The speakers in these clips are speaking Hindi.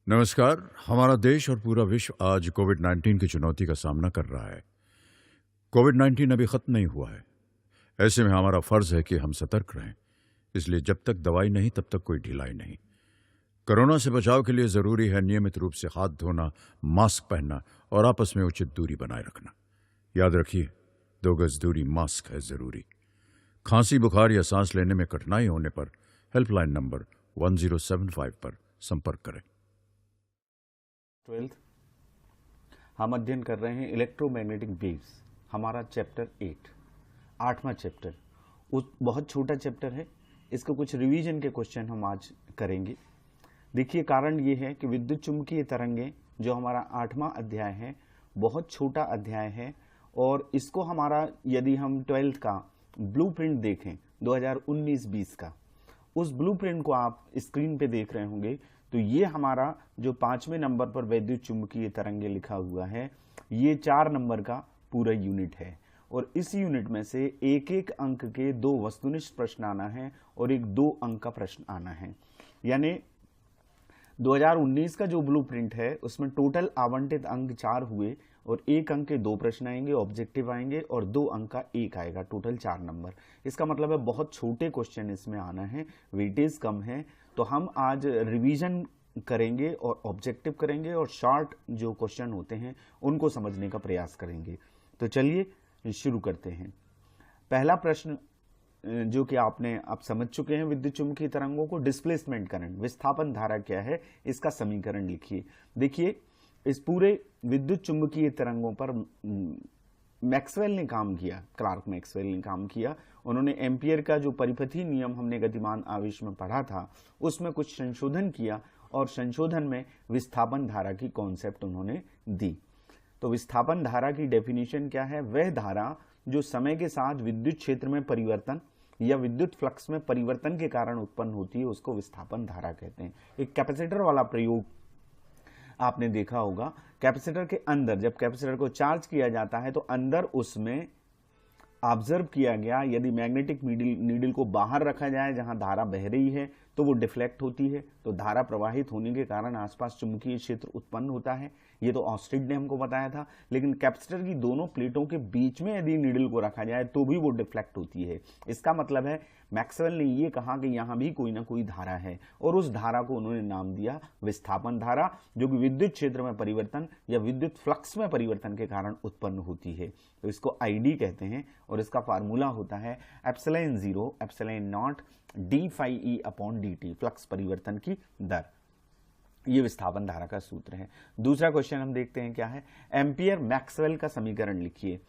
नमस्कार। हमारा देश और पूरा विश्व आज कोविड-19 की चुनौती का सामना कर रहा है। कोविड-19 अभी खत्म नहीं हुआ है। ऐसे में हमारा फर्ज है कि हम सतर्क रहें। इसलिए जब तक दवाई नहीं तब तक कोई ढिलाई नहीं। कोरोना से बचाव के लिए जरूरी है नियमित रूप से हाथ धोना, मास्क पहनना और आपस में उचित दूरी बनाए रखना। याद रखिए, 2 गज दूरी मास्क है जरूरी। खांसी, बुखार या सांस लेने में कठिनाई होने पर हेल्पलाइन नंबर 1075 पर संपर्क करें। 12th हम अध्ययन कर रहे हैं इलेक्ट्रोमैग्नेटिक वेव्स। हमारा चैप्टर 8 8वां चैप्टर बहुत छोटा चैप्टर है। इसको कुछ रिवीजन के क्वेश्चन हम आज करेंगे। देखिए, कारण ये है कि विद्युत चुंबकीय तरंगें जो हमारा 8वां अध्याय है बहुत छोटा अध्याय है और इसको हमारा यदि हम 12th का ब्लूप्रिंट देखें 2019-20 का, उस ब्लूप्रिंट को आप स्क्रीन पे देख रहे होंगे। तो ये हमारा जो 5वें नंबर पर वैद्युत चुंबकीय तरंगे लिखा हुआ है, ये 4 नंबर का पूरा यूनिट है और इस यूनिट में से एक एक अंक के 2 वस्तुनिष्ठ प्रश्न आना है और एक 2 अंक का प्रश्न आना है। यानी 2019 का जो ब्लूप्रिंट है उसमें टोटल आवंटित अंक 4 हुए और 1 अंक के 2 प्रश्न आएंगे, ऑब्जेक्टिव आएंगे और 2 अंक का 1 आएगा, टोटल 4 नंबर। इसका मतलब है बहुत छोटे क्वेश्चन इसमें आना है, वेटेज कम है। तो हम आज रिवीजन करेंगे और ऑब्जेक्टिव करेंगे और शॉर्ट जो क्वेश्चन होते हैं उनको समझने का प्रयास करेंगे। तो चलिए शुरू करते हैं। पहला प्रश्न जो कि आपने आप समझ चुके हैं विद्युत चुंबकीय तरंगों को, डिस्प्लेसमेंट करंट, विस्थापन धारा क्या है, इसका समीकरण लिखिए। देखिए, इस पूरे विद्युत चुंबकीय तरंगों पर मैक्सवेल ने काम किया, क्लार्क मैक्सवेल ने काम किया। उन्होंने एम्पियर का जो परिपथीय नियम हमने गतिमान आवेश में पढ़ा था उसमें कुछ संशोधन किया और संशोधन में विस्थापन धारा की कॉन्सेप्ट उन्होंने दी। तो विस्थापन धारा की डेफिनेशन क्या है? वह धारा जो समय के साथ विद्युत क्षेत्र में परिवर्तन या विद्युत फ्लक्स में परिवर्तन के कारण उत्पन्न होती है, उसको विस्थापन धारा कहते हैं। एक कैपेसिटर वाला प्रयोग आपने देखा होगा। कैपेसिटर के अंदर जब कैपेसिटर को चार्ज किया जाता है तो अंदर उसमें ऑब्जर्व किया गया, यदि मैग्नेटिक नीडल को बाहर रखा जाए जहां धारा बह रही है तो वो डिफ्लेक्ट होती है, तो धारा प्रवाहित होने के कारण आसपास चुंबकीय क्षेत्र उत्पन्न होता है। ये तो ऑस्टिड ने हमको बताया था। लेकिन कैपेसिटर की दोनों प्लेटों के बीच में यदि नीडल को रखा जाए तो भी वो डिफ्लेक्ट होती है। इसका मतलब है मैक्सवेल ने ये कहा कि यहां भी कोई ना कोई धारा है और उस धारा को उन्होंने नाम दिया विस्थापन धारा, जो कि विद्युत क्षेत्र में परिवर्तन या विद्युत फ्लक्स में परिवर्तन के कारण उत्पन्न होती है। तो इसको आईडी कहते हैं और इसका फार्मूला होता है epsilon 0 epsilon naught d phi E upon d t, flux परिवर्तन की दर। ये विस्थापन धारा का सूत्र है। दूसरा क्वेश्चन हम देखते हैं क्या है। एम्पियर मैक्सवेल का समीकरण लिखिए।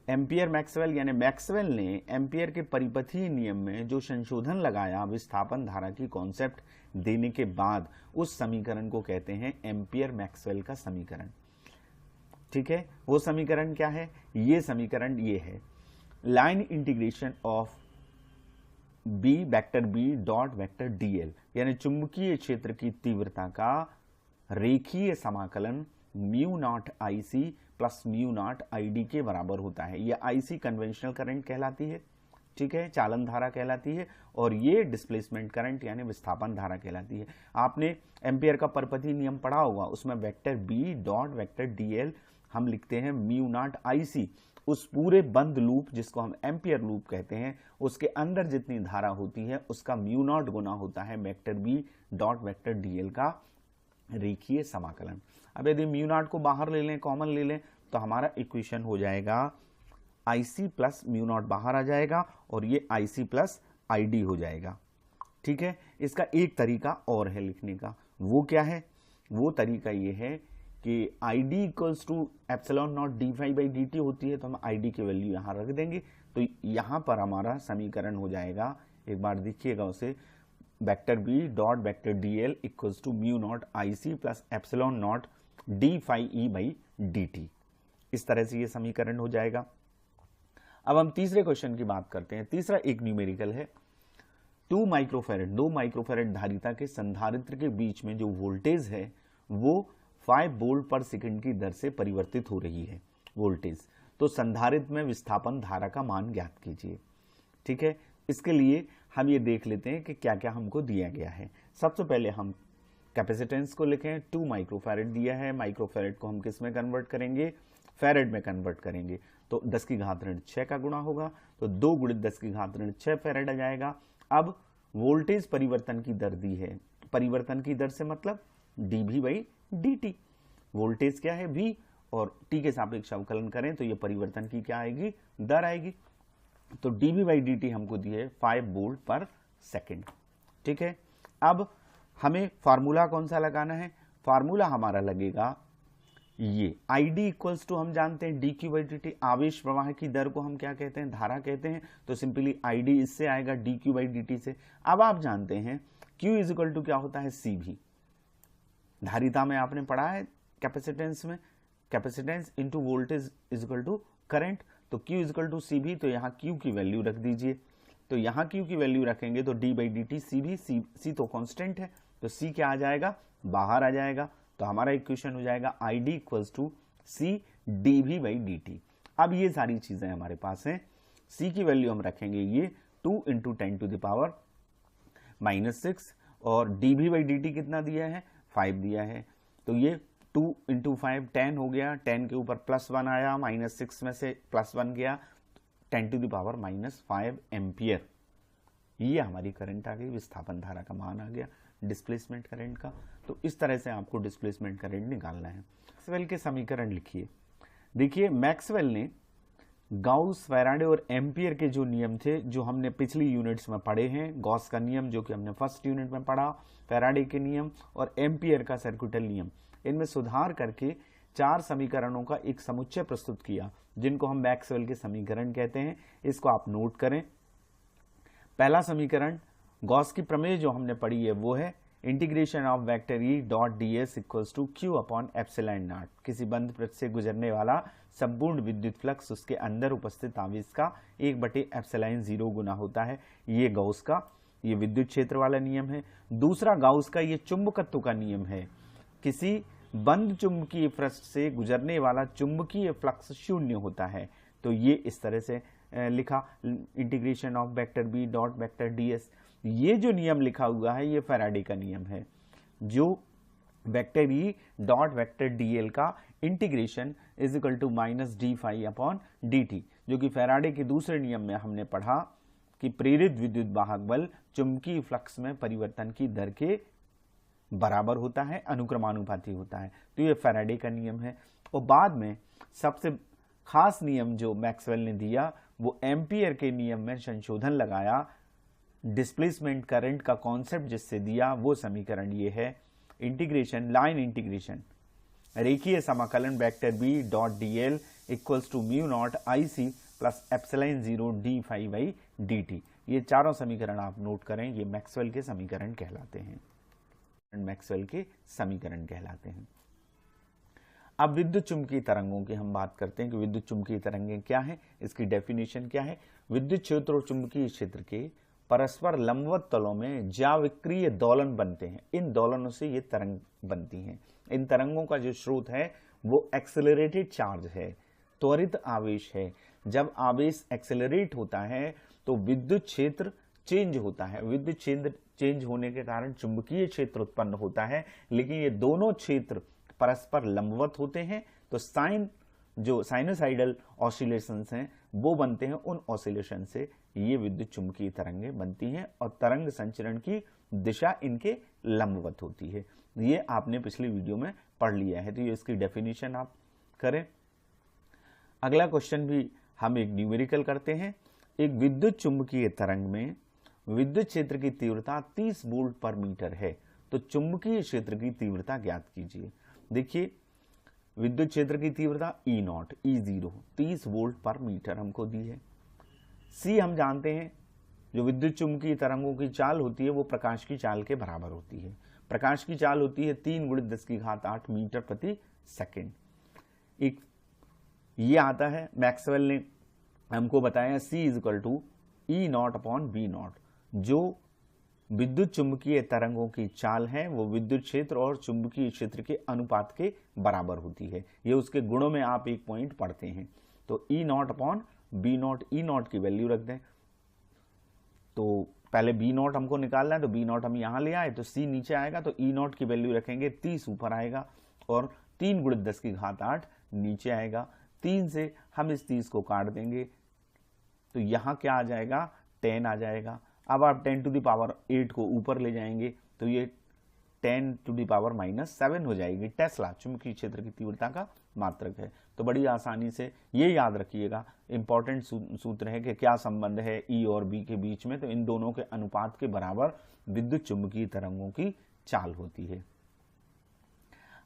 एम्पियर मैक्सवेल यानी मैक्सवेल ने एम्पियर के परिपथीय नियम में जो संशोधन लगाया विस्थापन धारा की कॉन्सेप्ट देने के बाद, उस समीकरण को कहते हैं एम्पियर मैक्सवेल का समीकरण। ठीक है, वो समीकरण क्या है? ये समीकरण ये है, line integration of B vector B dot vector dl, यानी चुंबकीय क्षेत्र की तीव्रता का रेखीय समाकलन mu naught IC plus mu naught ID के बराबर होता है। यह आईसी कन्वेंशनल करंट कहलाती है, ठीक है, चालन धारा कहलाती है, और ये डिस्प्लेसमेंट करंट यानी विस्थापन धारा कहलाती है। आपने एम्पियर का परिपथीय नियम पढ़ा होगा, उसमें vector B dot vector dl हम लिखते हैं म्यू नॉट आईसी। उस पूरे बंद लूप जिसको हम एम्पियर लूप कहते हैं, उसके अंदर जितनी धारा होती है उसका म्यू नॉट गुना होता है vector B dot vector dl का रेखीय समाकलन। अब यदि म्यू नॉट को बाहर ले लें, कॉमन ले लें, तो हमारा इक्वेशन हो जाएगा आईसी प्लस म्यू नॉट बाहर आ जाएगा और ये आईसी प्लस आईडी हो जाएगा। ठीक है, इसका एक तरीका और है लिखने का। वो क्या है? वो तरीका ये है कि ID equals to epsilon naught d phi by d t होती है, तो हम आईडी की वैल्यू यहां रख देंगे। तो यहां पर हमारा समीकरण हो जाएगा, एक बार देखिएगा उसे, vector B dot vector D l equals to mu naught I C plus epsilon naught d phi E by d t. इस तरह से ये समीकरण हो जाएगा। अब हम तीसरे क्वेश्चन की बात करते हैं। तीसरा एक न्यूमेरिकल है। 2 माइक्रोफेरेड 2 माइक्रोफेरेड धारिता के संधारित्र के बीच में जो वोल्टेज है वो 5 वोल्ट पर सेकंड की दर से परिवर्तित हो रही है वोल्टेज। तो संधारित्र में विस्थापन धारा का मान ज्ञात कीजिए। ठीक है, इसके लिए हम ये देख लेते हैं कि क्या क्या हमको दिया गया है। सबसे पहले हम कैपेसिटेंस को लिखें 2 माइक्रोफैरेड दिया है, माइक्रोफैरेड को हम किस में कन्वर्ट करेंगे, फैरेड में कन्वर्ट करेंगे, तो 10 की घात ऋण 6 का गुणा होगा, तो 2 गुणित 10 की घात ऋण 6 फैरेड आ जाएगा। अब वोल्टेज परिवर्तन की दर दी है, परिवर्तन की दर से मतलब dV बाई dt, वोल्टेज क्या है V और t के सापेक्ष अवकलन करें तो ये परिवर्तन की क्या आएगी, दर आएगी। तो dV बाई dt हमको दी है 5 वोल्ट पर सेकेंड। ठीक है, अब हमें फार्मूला कौन सा लगाना है, फार्मूला हमारा लगेगा ये ID इक्वल्स टू, हम जानते हैं dq बाई dt, आवेश प्रवाह की दर को हम क्या कहते हैं, धारा कहते हैं, तो सिंपली ID इससे आएगा dq बाई dt से। अब आप जानते हैं q इज इक्वल टू क्या होता है, CV, धारिता में आपने पढ़ा है कैपेसिटेंस में, capacitance into voltage is equal to current, तो Q is equal to CV, तो यहाँ Q की वैल्यू रख दीजिए, तो यहाँ Q की वैल्यू रखेंगे तो d by dt CV, C तो कांस्टेंट है, तो C क्या आ जाएगा, बाहर आ जाएगा, तो हमारा इक्वेशन हो जाएगा ID equals to C dV by dt। अब ये सारी चीजें हमारे पास हैं, C की वैल्यू हम रखेंगे ये 2 इंटू 10 टू द पावर -6 और dV बाई dt कितना दिया है, 5 दिया है, तो ये 2 इंटू 5 10 हो गया, 10 के ऊपर +1 आया, -6 में से +1 गया, 10 टू द पावर -5 एम्पियर, ये हमारी करंट आ गई, विस्थापन धारा का मान आ गया डिस्प्लेसमेंट करंट का। तो इस तरह से आपको डिस्प्लेसमेंट करंट निकालना है। मैक्सवेल के समीकरण लिखिए। देखिए मैक्सवेल ने गाउस, फैराडे और एम्पियर के जो नियम थे, जो हमने पिछली यूनिट्स में पढ़े हैं, गॉस का नियम जो कि हमने फर्स्ट यूनिट में पढ़ा, फैराडे के नियम और एम्पियर का सर्किटल नियम, इनमें सुधार करके 4 समीकरणों का एक समुच्चय प्रस्तुत किया, जिनको हम मैक्सवेल के समीकरण कहते हैं। इसको आप नोट करें। पहला समीकरण गॉस की प्रमेय जो हमने पढ़ी है वो है integration of vector E dot d s equals to Q upon epsilon naught, किसी बंद पृष्ठ से गुजरने वाला संपूर्ण विद्युत फ्लक्स उसके अंदर उपस्थित आवेश का 1/एप्सिलॉन 0 गुना होता है। ये गॉस का, ये विद्युत क्षेत्र वाला नियम है। दूसरा गॉस का ये चुंबकत्व का नियम है, किसी बंद चुंबकीय पृष्ठ से गुजरने वाला चुंबकीय फ्लक्स शून्य होता है, तो ये इस तरह से लिखा integration of vector B dot vector d s. ये जो नियम लिखा हुआ है ये फैराडे का नियम है, जो vector E dot vector D L का integration is equal to -d∅ upon dt, जो कि फैराडे के दूसरे नियम में हमने पढ़ा कि प्रेरित विद्युत वाहक बल चुंबकीय फ्लक्स में परिवर्तन की दर के बराबर होता है, अनुक्रमानुपाती होता है। तो ये फैराडे का नियम है। और बाद में सबसे खास नियम जो मैक्सवेल ने दिया वो एम्पियर के नियम में संशोधन लगाया, डिस्प्लेसमेंट करंट का कॉन्सेप्ट जिससे दिया वो समीकरण ये है, इंटीग्रेशन, लाइन इंटीग्रेशन, रेखीय समाकलन vector B dot d l equals to mu naught I C plus epsilon 0 d∅ by dt। ये चारों समीकरण आप नोट करें, ये मैक्सवेल के समीकरण कहलाते हैं, मैक्सवेल के समीकरण कहलाते हैं। अब विद्युत चुंबकीय तरंगों की हम बात करते हैं कि विद्युत चुंबकीय तरंगें क्या है, इसकी डेफिनेशन क्या है। विद्युत क्षेत्र और चुंबकीय क्षेत्र के परस्पर लंबवत तलों में ज्याविक्रीय दोलन बनते हैं, इन दोलनों से ये तरंग बनती हैं। इन तरंगों का जो स्रोत है वो एक्सेलरेटेड चार्ज है, त्वरित आवेश है। जब आवेश एक्सेलरेट होता है तो विद्युत क्षेत्र चेंज होता है, विद्युत क्षेत्र चेंज होने के कारण चुंबकीय क्षेत्र उत्पन्न होता है, लेकिन ये दोनों क्षेत्र परस्पर लंबवत होते हैं, तो जो साइनोसाइडल ऑसिलेशंस हैं वो बनते हैं, उन ऑसिलेशन से ये विद्युत चुंबकीय तरंगें बनती हैं और तरंग संचरण की दिशा इनके लंबवत होती है। ये आपने पिछली वीडियो में पढ़ लिया है, तो ये इसकी डेफिनेशन आप करें। अगला क्वेश्चन भी हम एक न्यूमेरिकल करते हैं। एक विद्युत चुंबकीय तरंग में विद्युत क्षेत्र की तीव्रता 30 वोल्ट पर मीटर है, तो चुंबकीय क्षेत्र की तीव्रता ज्ञात कीजिए। देखिए विद्युत क्षेत्र की तीव्रता E0 E0 30 वोल्ट पर मीटर हमको दी है। C हम जानते हैं, जो विद्युत चुंबकीय तरंगों की चाल होती है वो प्रकाश की चाल के बराबर होती है। प्रकाश की चाल होती है 3 × 10⁸ मीटर प्रति सेकेंड। एक ये आता है, मैक्सवेल ने हमको बताया C is equal to E0 upon V0, जो विद्युत चुंबकीय तरंगों की चाल है वो विद्युत क्षेत्र और चुंबकीय क्षेत्र के अनुपात के बराबर होती है। ये उसके गुणों में आप एक पॉइंट पढ़ते हैं, तो E0 अपॉन V0, E0 की वैल्यू रख दें तो पहले बी नॉट हमको निकालना है, तो बी नॉट हम यहाँ ले आए, तो सी नीचे आएगा, तो ई नॉट की वैल्यू रखेंगे 30 ऊपर आएगा, और 3 × 10⁸ नीचे आएगा। 3 से हम इस 30 को काट देंगे, तो यहाँ क्या आ जाएगा, 10 आ जाएगा। अब आप 10⁸ को ऊपर ले जाएंगे, तो ये 10⁻⁻7 हो जाएगी। टेस्ला चुंबकीय क्षेत्र की तीव्रता का मात्रक है। तो बड़ी आसानी से ये याद रखिएगा, इंपॉर्टेंट सूत्र है कि क्या संबंध है ई और बी के बीच में, तो इन दोनों के अनुपात के बराबर विद्युत चुंबकीय तरंगों की चाल होती है।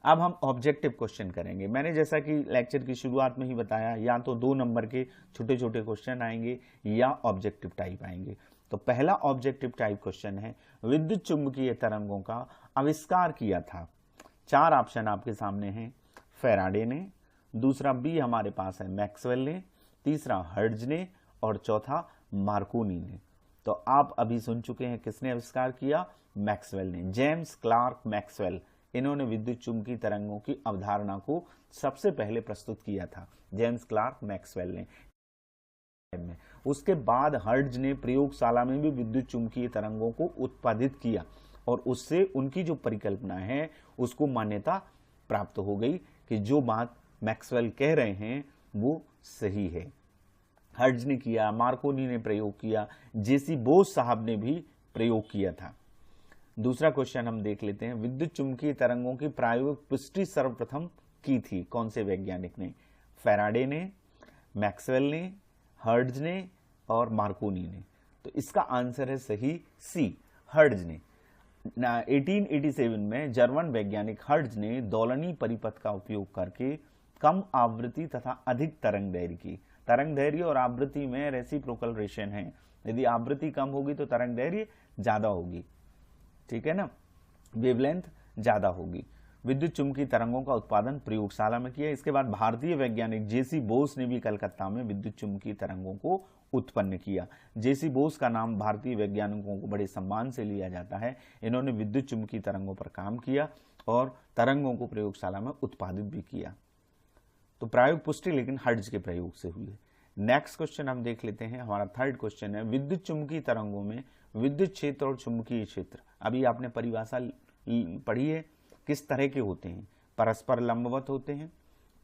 अब हम ऑब्जेक्टिव क्वेश्चन करेंगे। मैंने जैसा कि लेक्चर की शुरुआत में ही बताया, या तो 2 नंबर के छोटे छोटे क्वेश्चन आएंगे या ऑब्जेक्टिव टाइप आएंगे। तो पहला ऑब्जेक्टिव टाइप क्वेश्चन है, विद्युत चुंबकीय तरंगों का आविष्कार किया था। 4 ऑप्शन आपके सामने हैं, फैराडे ने, दूसरा बी हमारे पास है मैक्सवेल ने, तीसरा हर्ट्ज ने, और चौथा मार्कोनी ने। तो आप अभी सुन चुके हैं किसने आविष्कार किया, मैक्सवेल ने, जेम्स क्लार्क मैक्सवेल। इन्होंने विद्युत चुंबकीय तरंगों की अवधारणा को सबसे पहले प्रस्तुत किया था, जेम्स क्लार्क मैक्सवेल ने। उसके बाद हर्ट्ज ने प्रयोगशाला में भी विद्युत चुंबकीय तरंगों को उत्पादित किया, और उससे उनकी जो परिकल्पना है उसको मान्यता प्राप्त हो गई कि जो बात मैक्सवेल कह रहे हैं वो सही है। हर्ट्ज ने किया, मार्कोनी ने प्रयोग किया, जेसी बोस साहब ने भी प्रयोग किया था। दूसरा क्वेश्चन हम देख लेते हैं, विद्युत चुंबकीय तरंगों की प्रायोगिक पुष्टि सर्वप्रथम की थी कौन से वैज्ञानिक ने, फैराडे ने, मैक्सवेल ने, हर्ट्ज ने और मार्कोनी ने। तो इसका आंसर है सही सी, हर्ट्ज ने। 1887 में जर्मन वैज्ञानिक हर्ट्ज ने दोलनीय परिपथ का उपयोग करके कम आवृत्ति तथा अधिक तरंग दैर्घ्य की, तरंग दैर्घ्य और आवृत्ति में रेसिप्रोकल रिलेशन है, यदि आवृत्ति कम होगी तो तरंग दैर्घ्य ज्यादा होगी, ठीक है ना, वेवलेंथ ज्यादा होगी। विद्युत चुंबकीय तरंगों का उत्पादन प्रयोगशाला में किया। इसके बाद भारतीय वैज्ञानिक जेसी बोस ने भी कलकत्ता में विद्युत चुंबकीय तरंगों को उत्पन्न किया। जेसी बोस का नाम भारतीय वैज्ञानिकों को बड़े सम्मान से लिया जाता है। इन्होंने विद्युत चुंबकीय तरंगों पर काम किया और तरंगों को प्रयोगशाला में उत्पादित भी किया। तो प्रायोगिक पुष्टि लेकिन हर्ट्ज के प्रयोग से हुई है। नेक्स्ट क्वेश्चन हम देख लेते हैं, हमारा थर्ड क्वेश्चन है, विद्युत चुंबकीय तरंगों में विद्युत क्षेत्र और चुंबकीय क्षेत्र, अभी आपने परिभाषा पढ़ी है, किस तरह के होते हैं, परस्पर लंबवत होते हैं,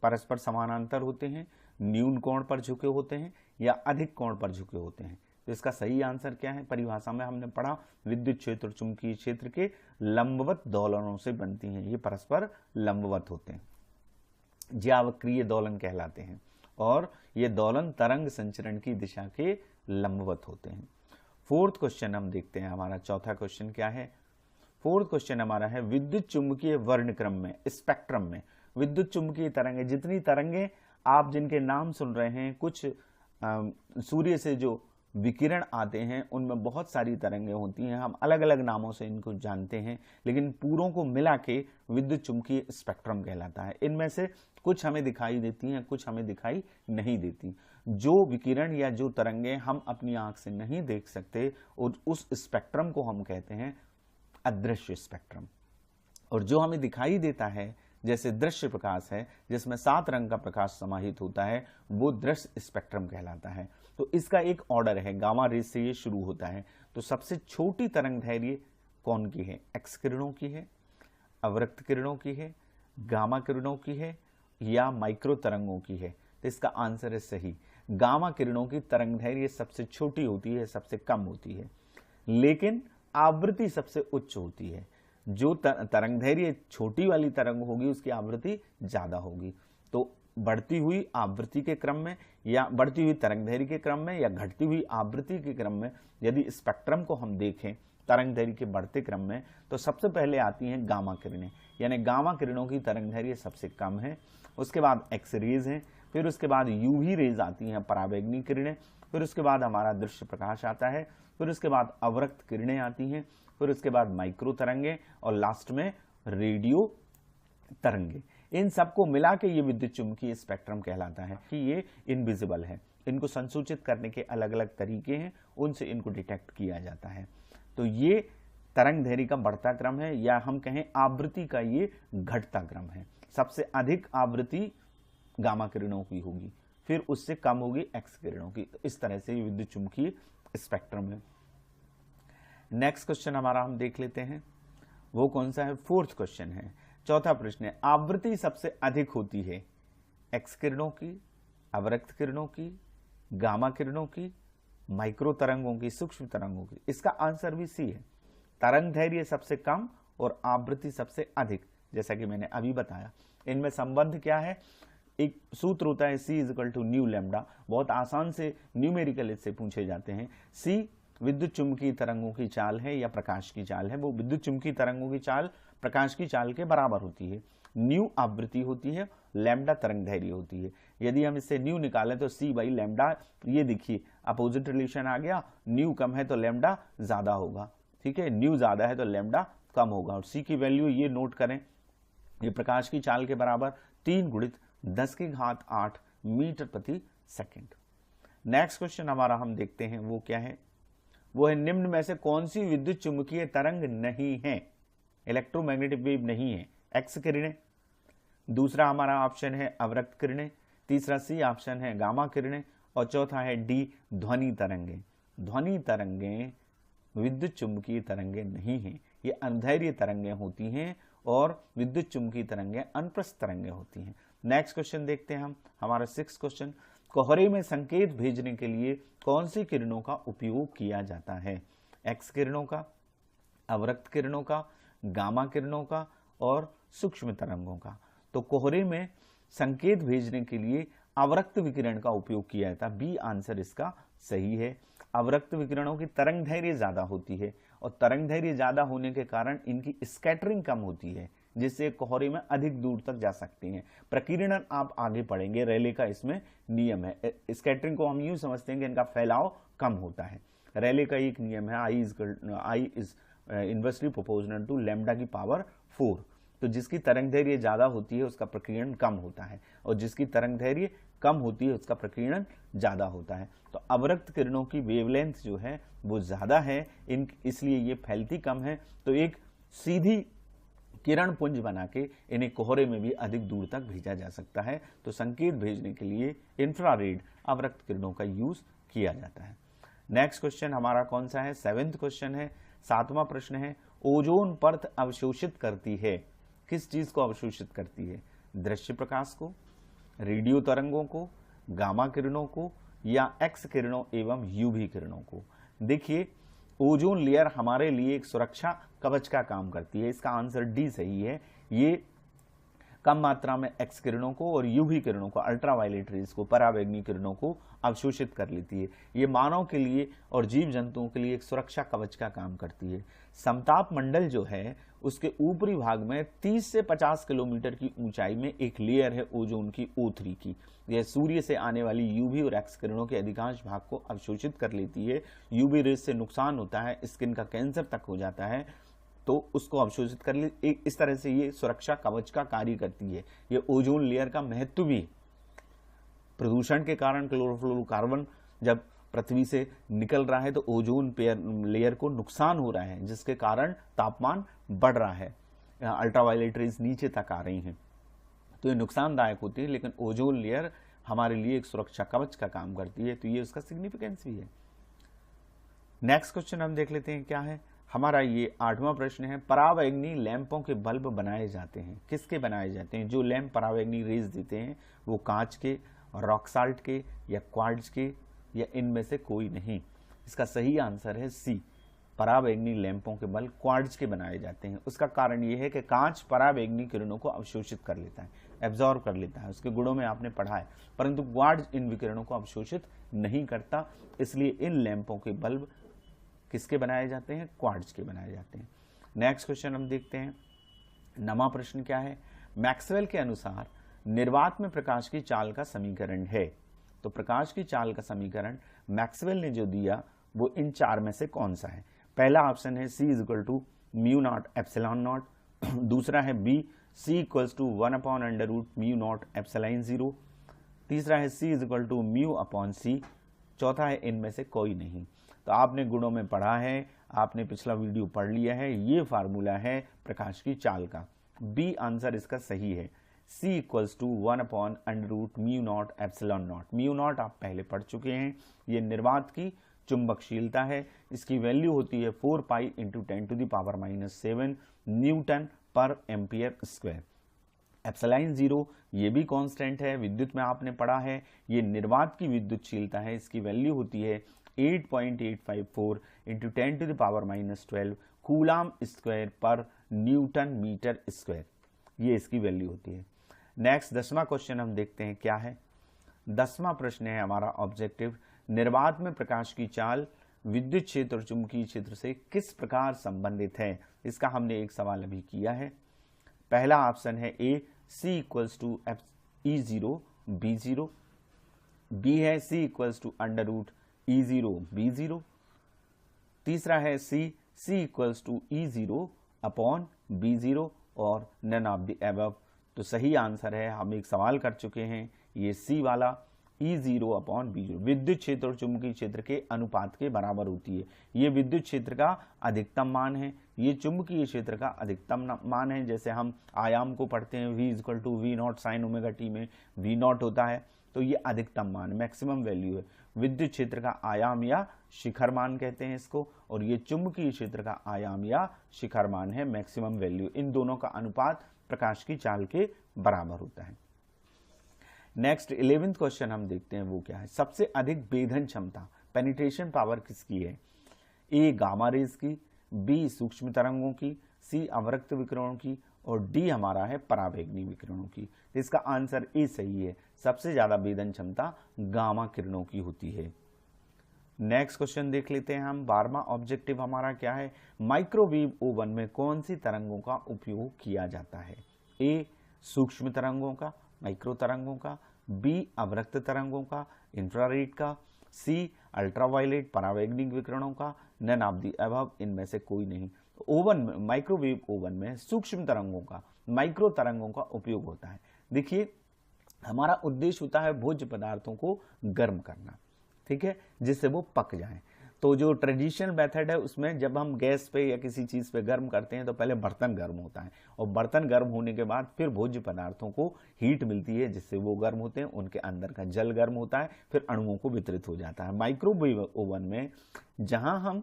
परस्पर समानांतर होते हैं, न्यून कोण पर झुके होते हैं या अधिक कोण पर झुके होते हैं। तो इसका सही आंसर क्या है, परिभाषा में हमने पढ़ा विद्युत क्षेत्र और चुंबकीय क्षेत्र के लंबवत दोलनों से बनती हैं, ये परस्पर लंबवत होते हैं, ज्यावक्रीय दोलन कहलाते हैं, और ये दोलन तरंग संचरण की दिशा के लंबवत होते हैं। फोर्थ क्वेश्चन हम देखते हैं, हमारा चौथा क्वेश्चन क्या है, फोर्थ क्वेश्चन हमारा है, विद्युत चुंबकीय वर्णक्रम में, स्पेक्ट्रम में विद्युत चुंबकीय तरंगें, जितनी तरंगें आप जिनके नाम सुन रहे हैं, कुछ सूर्य से जो विकिरण आते हैं उनमें बहुत सारी तरंगें होती हैं, हम अलग अलग नामों से इनको जानते हैं, लेकिन पूरों को मिला के विद्युत चुंबकीय स्पेक्ट्रम कहलाता है। इनमें से कुछ हमें दिखाई देती हैं, कुछ हमें दिखाई नहीं देती। जो विकिरण या जो तरंगें हम अपनी आंख से नहीं देख सकते और उस स्पेक्ट्रम को हम कहते हैं अदृश्य स्पेक्ट्रम, और जो हमें दिखाई देता है जैसे दृश्य प्रकाश है जिसमें 7 रंग का प्रकाश समाहित होता है, वो दृश्य स्पेक्ट्रम कहलाता है। तो इसका एक ऑर्डर है, गामा रेज से ये शुरू होता है। तो सबसे छोटी तरंग दैर्घ्य कौन की है, एक्स किरणों की है, अवरक्त किरणों की है, गामा किरणों की है या माइक्रो तरंगों की है। तो इसका आंसर है सही, गामा किरणों की तरंग दैर्घ्य सबसे छोटी होती है, सबसे कम होती है, लेकिन आवृत्ति सबसे उच्च होती है। जो तरंग दैर्घ्य छोटी वाली तरंग होगी उसकी आवृत्ति ज्यादा होगी। तो बढ़ती हुई आवृत्ति के क्रम में या बढ़ती हुई तरंग दैर्घ्य के क्रम में या घटती हुई आवृत्ति के क्रम में यदि स्पेक्ट्रम को हम देखें तरंग दैर्घ्य के बढ़ते क्रम में, तो सबसे पहले आती हैं गामा किरणें, यानी गामा किरणों की तरंग दैर्घ्य सबसे कम है। उसके बाद एक्स रेज हैं, फिर उसके बाद यूवी रेज आती हैं, पराबैंगनी किरणें, फिर उसके बाद हमारा दृश्य प्रकाश आता है, फिर उसके बाद अवरक्त किरणें आती हैं, फिर उसके बाद माइक्रो तरंगे और लास्ट में रेडियो तरंगे। इन सबको मिला के ये विद्युत चुंबकीय स्पेक्ट्रम कहलाता है कि ये इनविजिबल है, इनको संसूचित करने के अलग अलग तरीके हैं, उनसे इनको डिटेक्ट किया जाता है। तो ये तरंग दैर्घ्य का बढ़ता क्रम है, या हम कहें आवृत्ति का ये घटता क्रम है। सबसे अधिक आवृत्ति गामा किरणों की होगी, फिर उससे कम होगी एक्स किरणों की। तो इस तरह से विद्युत चुंबकीय स्पेक्ट्रम है। नेक्स्ट क्वेश्चन हमारा हम देख लेते हैं, वो कौन सा है, फोर्थ क्वेश्चन है। चौथा प्रश्न है, आवृत्ति सबसे अधिक होती है एक्स किरणों की, अवरक्त किरणों की, गामा किरणों की, माइक्रो तरंगों की, सूक्ष्म तरंगों की। इसका आंसर भी सी है। तरंग धैर्य सबसे कम और आवृत्ति सबसे अधिक, जैसा कि मैंने अभी बताया। इनमें संबंध क्या है, एक सूत्र होता है C is to nu lambda. बहुत आसान से न्यूमेरिकल इससे पूछे जाते हैं। C विद्युत चुंबकीय तरंगों की चाल है या प्रकाश की चाल है, वो विद्युत चुंबकीय तरंगों की चाल प्रकाश की चाल के बराबर होती है। न्यू आवृत्ति होती है, लैम्डा तरंग धैर्य होती है। यदि हम इससे न्यू निकालें तो C बाई लैम्डा, ये देखिए अपोजिट रिलेशन आ गया, न्यू कम है तो लैम्डा ज्यादा होगा, ठीक है, न्यू ज्यादा है तो लैम्डा कम होगा। और C की वैल्यू ये नोट करें, ये प्रकाश की चाल के बराबर 3 गुणित 10 की घात 8 मीटर प्रति सेकंड। नेक्स्ट क्वेश्चन हमारा हम देखते हैं, वो क्या है, वो है निम्न में से कौन सी विद्युत चुंबकीय तरंग नहीं है, इलेक्ट्रोमैग्नेटिक वेव नहीं है। एक्स किरणें, दूसरा हमारा ऑप्शन है अवरक्त किरणें, तीसरा सी ऑप्शन है गामा किरणें, और चौथा है डी ध्वनि तरंगें। ध्वनि तरंगें विद्युत चुंबकीय तरंगें नहीं हैं, ये अंधैर्य तरंगें होती हैं और विद्युत चुंबकीय तरंगें अनप्रस्थ तरंगें होती हैं। नेक्स्ट क्वेश्चन देखते हैं हम, हमारा 6th क्वेश्चन, कोहरे में संकेत भेजने के लिए कौन सी किरणों का उपयोग किया जाता है, एक्स किरणों का, अवरक्त किरणों का, गामा किरणों का और सूक्ष्म तरंगों का। तो कोहरे में संकेत भेजने के लिए अवरक्त विकिरण का उपयोग किया जाता है, बी आंसर इसका सही है। अवरक्त विकिरणों की तरंग धैर्य ज्यादा होती है और तरंग धैर्य ज्यादा होने के कारण इनकी स्कैटरिंग कम होती है, जिससे कोहरे में अधिक दूर तक जा सकती हैं। प्रकीर्णन आप आगे पढ़ेंगे, रेले का इसमें नियम है। स्कैटरिंग को हम यूं समझते हैं कि इनका फैलाव कम होता है। रेले का एक नियम है, I is inversely proportional to lambda की पावर 4। तो जिसकी तरंग धैर्य ज्यादा होती है उसका प्रकीर्णन कम होता है, और जिसकी तरंग धैर्य कम होती है उसका प्रकीर्णन ज्यादा होता है। तो अवरक्त किरणों की वेवलेंथ जो है वो ज्यादा है, इसलिए ये फैलती कम है। तो एक सीधी किरण पुंज बना के इन्हें कोहरे में भी अधिक दूर तक भेजा जा सकता है। तो संकेत भेजने के लिए इंफ्रारेड अवरक्त किरणों का यूज किया जाता है। नेक्स्ट क्वेश्चन हमारा कौन सा है, 7th क्वेश्चन है, 7वां प्रश्न है, ओजोन परत अवशोषित करती है, किस चीज को अवशोषित करती है, दृश्य प्रकाश को, रेडियो तरंगों को, गामा किरणों को या एक्स किरणों एवं यूवी किरणों को। देखिए ओजोन लेयर हमारे लिए एक सुरक्षा कवच का काम करती है, इसका आंसर डी सही है। ये कम मात्रा में एक्स किरणों को और यूवी किरणों को, अल्ट्रावायलेट रेज को, पराबैंगनी किरणों को अवशोषित कर लेती है। ये मानव के लिए और जीव जंतुओं के लिए एक सुरक्षा कवच का काम करती है। समताप मंडल जो है उसके ऊपरी भाग में 30 से 50 किलोमीटर की ऊंचाई में एक लेयर है ओजोन की, O3 की। यह सूर्य से आने वाली यूवी और एक्स किरणों के अधिकांश भाग को अवशोषित कर लेती है। यूवी रेज से नुकसान होता है, स्किन का कैंसर तक हो जाता है, तो उसको अवशोषित कर ले। इस तरह से ये सुरक्षा कवच का कार्य करती है। ये ओजोन लेयर का महत्व भी, प्रदूषण के कारण क्लोरोफ्लोरोकार्बन जब पृथ्वी से निकल रहा है तो ओजोन लेयर को नुकसान हो रहा है, जिसके कारण तापमान बढ़ रहा है, अल्ट्रावायलेट रेज नीचे तक आ रही हैं, तो ये नुकसानदायक होती है। लेकिन ओजोन लेयर हमारे लिए एक सुरक्षा कवच का काम करती है, तो ये उसका सिग्निफिकेंस भी है। नेक्स्ट क्वेश्चन हम देख लेते हैं क्या है हमारा, ये 8वां प्रश्न है, परावैंगनी लैंपों के बल्ब बनाए जाते हैं, किसके बनाए जाते हैं? जो लैंप परावैंगनी रेज देते हैं वो कांच के, रॉक साल्ट के या क्वार्ट्ज के, या इनमें से कोई नहीं। इसका सही आंसर है सी, परावैंगनी लैंपों के बल्ब क्वार्ट्ज के बनाए जाते हैं। उसका कारण यह है कि कांच परावैंगनी किरणों को अवशोषित कर लेता है, एब्जॉर्ब कर लेता है, उसके गुणों में आपने पढ़ा है, परंतु क्वार्ट्ज इन विकिरणों को अवशोषित नहीं करता, इसलिए इन लैंपों के बल्ब किसके बनाए जाते हैं? क्वार्ट्ज के बनाए जाते हैं। नेक्स्ट क्वेश्चन हम देखते हैं, 9वां प्रश्न क्या है, मैक्सवेल के अनुसार निर्वात में प्रकाश की चाल का समीकरण है। तो प्रकाश की चाल का समीकरण मैक्सवेल ने जो दिया वो इन 4 में से कौन सा है? पहला ऑप्शन है C equal to mu not epsilon not, दूसरा है B C equals to 1/√μ not epsilon 0, तीसरा है C equal to mu upon C, चौथा है इनमें से कोई नहीं। तो आपने गुणों में पढ़ा है, आपने पिछला वीडियो पढ़ लिया है, ये फार्मूला है प्रकाश की चाल का। बी आंसर इसका सही है, C equals to 1/√μ not epsilon not. Mu not आप पहले पढ़ चुके हैं, ये निर्वात की चुंबकशीलता है, इसकी वैल्यू होती है 4 पाई इंटू 10⁻⁻7 न्यूटन पर एम्पियर स्क्वायर। एप्सिलॉन 0 ये भी कांस्टेंट है, विद्युत में आपने पढ़ा है, ये निर्वात की विद्युतशीलता है, इसकी वैल्यू होती है 8.854 इंटू 10⁻⁻12 कूलाम स्क्वायर पर न्यूटन मीटर स्क्वायर, ये इसकी वैल्यू होती है। नेक्स्ट 10वां क्वेश्चन हम देखते हैं क्या है। 10वां प्रश्न है हमारा ऑब्जेक्टिव, निर्वात में प्रकाश की चाल विद्युत क्षेत्र और चुंबकीय क्षेत्र से किस प्रकार संबंधित है, इसका हमने एक सवाल अभी किया है। पहला ऑप्शन है A C equals to F E0 B0, B है C equals to under root E0 B0, तीसरा है C equals to E0 upon B0 और नन ऑफ द अबव। तो सही आंसर है, हम एक सवाल कर चुके हैं, ये सी वाला E0 अपॉन B0 विद्युत क्षेत्र और चुंबकीय क्षेत्र के अनुपात के बराबर होती है। ये विद्युत क्षेत्र का अधिकतम मान है, ये चुंबकीय क्षेत्र का अधिकतम मान है। जैसे हम आयाम को पढ़ते हैं V equal to V0 sine omega t में V0 होता है, तो ये अधिकतम मान मैक्सिमम वैल्यू है। विद्युत क्षेत्र का आयाम या शिखर मान कहते हैं इसको, और ये चुंबकीय क्षेत्र का आयाम या शिखर मान है मैक्सिमम वैल्यू। इन दोनों का अनुपात प्रकाश की चाल के बराबर होता है। नेक्स्ट 11th क्वेश्चन हम देखते हैं वो क्या है। सबसे अधिक भेदन क्षमता पेनिट्रेशन पावर किसकी है? ए गामा रेज की, बी सूक्ष्म तरंगों की, सी अवरक्त विकिरणों की और डी हमारा है परावैगनी विकिरणों की। तो इसका आंसर ए सही है, सबसे ज्यादा भेदन क्षमता गामा किरणों की होती है। नेक्स्ट क्वेश्चन देख लेते हैं हम। 12वां ऑब्जेक्टिव हमारा क्या है, माइक्रोवेव ओवन में कौन सी तरंगों का उपयोग किया जाता है? ए सूक्ष्म तरंगों का, माइक्रो तरंगों का, बी अवरक्त तरंगों का, इंफ्रारेड का, सी अल्ट्रावायलेट परावैगनिक विकिरणों का, नन ऑफ द अबव, इनमें से कोई नहीं। तो ओवन में, माइक्रोवेव ओवन में सूक्ष्म तरंगों का, माइक्रो तरंगों का उपयोग होता है। देखिए हमारा उद्देश्य होता है भोज्य पदार्थों को गर्म करना, ठीक है, जिससे वो पक जाएं। तो जो ट्रेडिशनल मेथड है उसमें जब हम गैस पे या किसी चीज पे गर्म करते हैं तो पहले बर्तन गर्म होता है, और बर्तन गर्म होने के बाद फिर भोज्य पदार्थों को हीट मिलती है जिससे वो गर्म होते हैं, उनके अंदर का जल गर्म होता है, फिर अणुओं को वितरित हो जाता है। माइक्रोवेव ओवन में जहां हम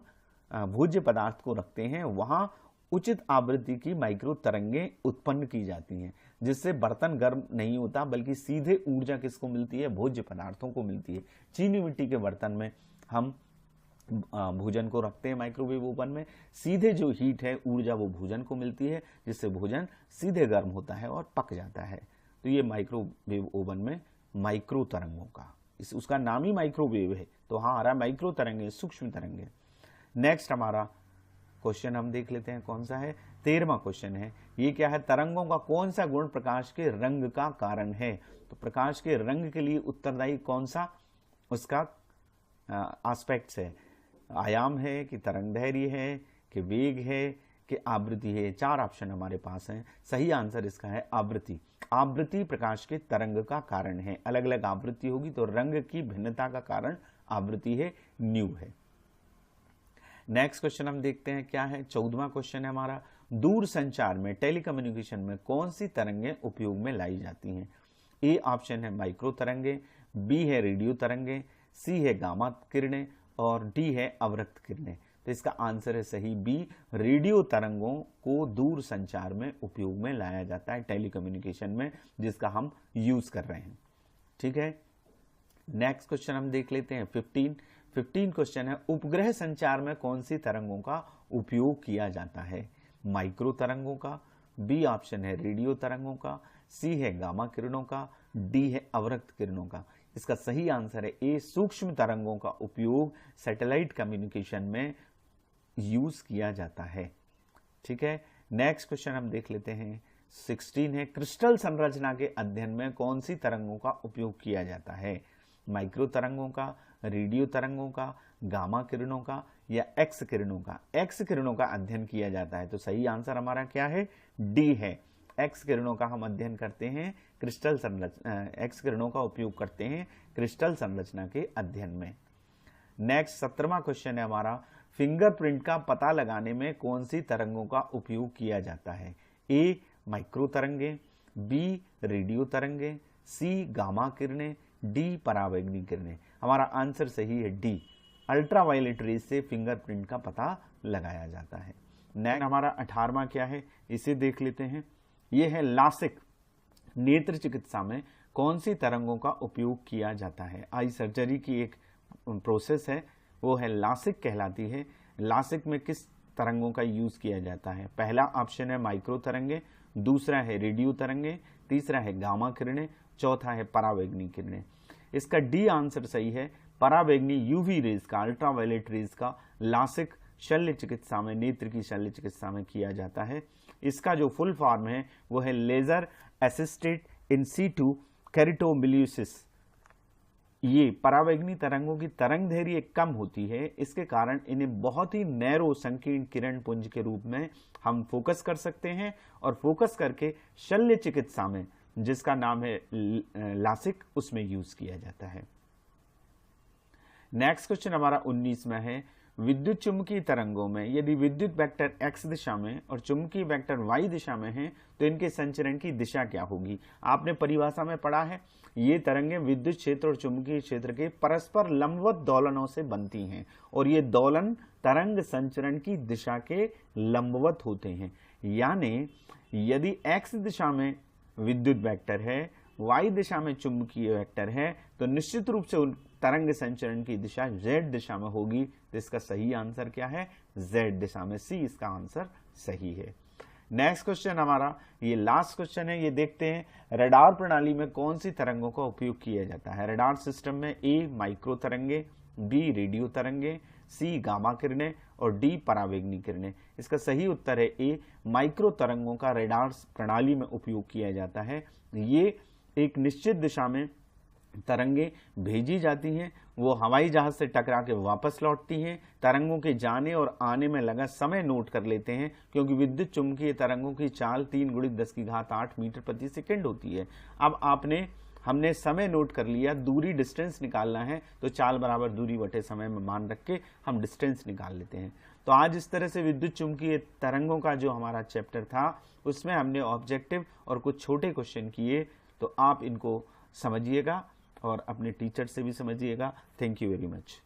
भोज्य पदार्थ को रखते हैं वहां उचित आवृत्ति की माइक्रो तरंगें उत्पन्न की जाती हैं, जिससे बर्तन गर्म नहीं होता बल्कि सीधे ऊर्जा किसको मिलती है? भोज्य पदार्थों को मिलती है। चीनी मिट्टी के बर्तन में हम भोजन को रखते हैं माइक्रोवेव ओवन में, सीधे जो हीट है ऊर्जा वो भोजन को मिलती है, जिससे भोजन सीधे गर्म होता है और पक जाता है। तो ये माइक्रोवेव ओवन में माइक्रो तरंगों का, उसका नाम ही माइक्रोवेव है, तो हाँ आ रहा है माइक्रो तरंगे, सूक्ष्म तरंगे। नेक्स्ट हमारा क्वेश्चन हम देख लेते हैं कौन सा है। 13वां क्वेश्चन है, ये क्या है, तरंगों का कौन सा गुण प्रकाश के रंग का कारण है? तो प्रकाश के रंग के लिए उत्तरदायी कौन सा उसका एस्पेक्ट्स है? आयाम है कि तरंगदैर्घ्य है कि वेग है कि आवृत्ति है? 4 ऑप्शन हमारे पास हैं। सही आंसर इसका है आवृत्ति। आवृत्ति प्रकाश के तरंग का कारण है। अलग अलग आवृत्ति होगी तो रंग की भिन्नता का कारण आवृत्ति है, न्यू है। नेक्स्ट क्वेश्चन हम देखते हैं क्या है। 14वां क्वेश्चन है हमारा, दूर संचार में टेलीकम्युनिकेशन में कौन सी तरंगें उपयोग में लाई जाती हैं? ए ऑप्शन है माइक्रो तरंगे, बी है रेडियो तरंगे, सी है गामा किरणें और डी है अवरक्त किरणें। तो इसका आंसर है सही बी, रेडियो तरंगों को दूर संचार में उपयोग में लाया जाता है, टेलीकम्युनिकेशन में, जिसका हम यूज कर रहे हैं। ठीक है, नेक्स्ट क्वेश्चन हम देख लेते हैं 15 क्वेश्चन है, उपग्रह संचार में कौन सी तरंगों का उपयोग किया जाता है? माइक्रो तरंगों का, बी ऑप्शन है रेडियो तरंगों का, सी है गामा किरणों का, डी है अवरक्त किरणों का। इसका सही आंसर है ए, सूक्ष्म तरंगों का उपयोग सैटेलाइट कम्युनिकेशन में यूज किया जाता है। ठीक है, नेक्स्ट क्वेश्चन हम देख लेते हैं 16 है, क्रिस्टल संरचना के अध्ययन में कौन सी तरंगों का उपयोग किया जाता है? माइक्रो तरंगों का, रेडियो तरंगों का, गामा किरणों का या एक्स किरणों का? एक्स किरणों का अध्ययन किया जाता है, तो सही आंसर हमारा क्या है? डी है। एक्स किरणों का हम अध्ययन करते हैं क्रिस्टल संरचना, एक्स किरणों का उपयोग करते हैं क्रिस्टल संरचना के अध्ययन में। नेक्स्ट 17वां क्वेश्चन है हमारा, फिंगरप्रिंट का पता लगाने में कौन सी तरंगों का उपयोग किया जाता है? ए माइक्रो तरंगे, बी रेडियो तरंगे, सी गामा किरणें, डी परावैगनी किरणें। हमारा आंसर सही है डी, अल्ट्रावायलेट रेज से फिंगरप्रिंट का पता लगाया जाता है। नेक्स्ट हमारा 18वां क्या है, इसे देख लेते हैं। यह है लासिक। नेत्र चिकित्सा में कौन सी तरंगों का उपयोग किया जाता है? आई सर्जरी की एक प्रोसेस है, वो है लासिक कहलाती है। लासिक में किस तरंगों का यूज किया जाता है? पहला ऑप्शन है माइक्रो तरंगे, दूसरा है रेडियो तरंगे, तीसरा है गामा किरणें, चौथा है परावैंगनी किरणें। इसका डी आंसर सही है। परावैंगनी यूवी रेज का, अल्ट्रावायलेट रेज का लासिक शल्य चिकित्सा में, नेत्र की शल्य चिकित्सा में किया जाता है। इसका जो फुल फॉर्म है वो है लेजर असिस्टेड इन सीटू केराटोमिलियोसिस। ये परावैंगनी तरंगों की तरंग दैर्घ्य कम होती है, इसके कारण इन्हें बहुत ही नैरो संकीर्ण किरण पुंज के रूप में हम फोकस कर सकते हैं और फोकस करके शल्य चिकित्सा में, जिसका नाम है लासिक, उसमें यूज किया जाता है। नेक्स्ट क्वेश्चन हमारा 19 में है, विद्युत चुंबकीय तरंगों में यदि विद्युत वेक्टर x दिशा में और चुंबकीय वेक्टर y दिशा में है तो इनके संचरण की दिशा क्या होगी? आपने परिभाषा में पढ़ा है, ये तरंगें विद्युत क्षेत्र और चुंबकीय क्षेत्र के परस्पर लंबवत दोलनों से बनती हैं और ये दोलन तरंग संचरण की दिशा के लंबवत होते हैं। यानी यदि x दिशा में विद्युत वेक्टर है, y दिशा में चुंबकीय वेक्टर है, तो निश्चित रूप से उन तरंग संचरण की दिशा z दिशा में होगी। तो इसका सही आंसर क्या है? z दिशा में, सी इसका आंसर सही है। नेक्स्ट क्वेश्चन हमारा ये लास्ट क्वेश्चन है, ये देखते हैं। रडार प्रणाली में कौन सी तरंगों का उपयोग किया जाता है? रडार सिस्टम में ए माइक्रो तरंगे, बी रेडियो तरंगे, सी गामा किरणें और डी परावैंगनी किरणें। इसका सही उत्तर है ए, माइक्रो तरंगों का रडार प्रणाली में उपयोग किया जाता है। ये एक निश्चित दिशा में तरंगे भेजी जाती हैं, वो हवाई जहाज से टकरा के वापस लौटती हैं। तरंगों के जाने और आने में लगा समय नोट कर लेते हैं, क्योंकि विद्युत चुंबकीय तरंगों की चाल 3 × 10⁸ मीटर प्रति सेकंड होती है। अब हमने समय नोट कर लिया, दूरी डिस्टेंस निकालना है तो चाल बराबर दूरी बटे समय में मान रख के हम डिस्टेंस निकाल लेते हैं। तो आज इस तरह से विद्युत चुंबकीय तरंगों का जो हमारा चैप्टर था उसमें हमने ऑब्जेक्टिव और कुछ छोटे क्वेश्चन किए, तो आप इनको समझिएगा और अपने टीचर से भी समझिएगा। Thank you very much.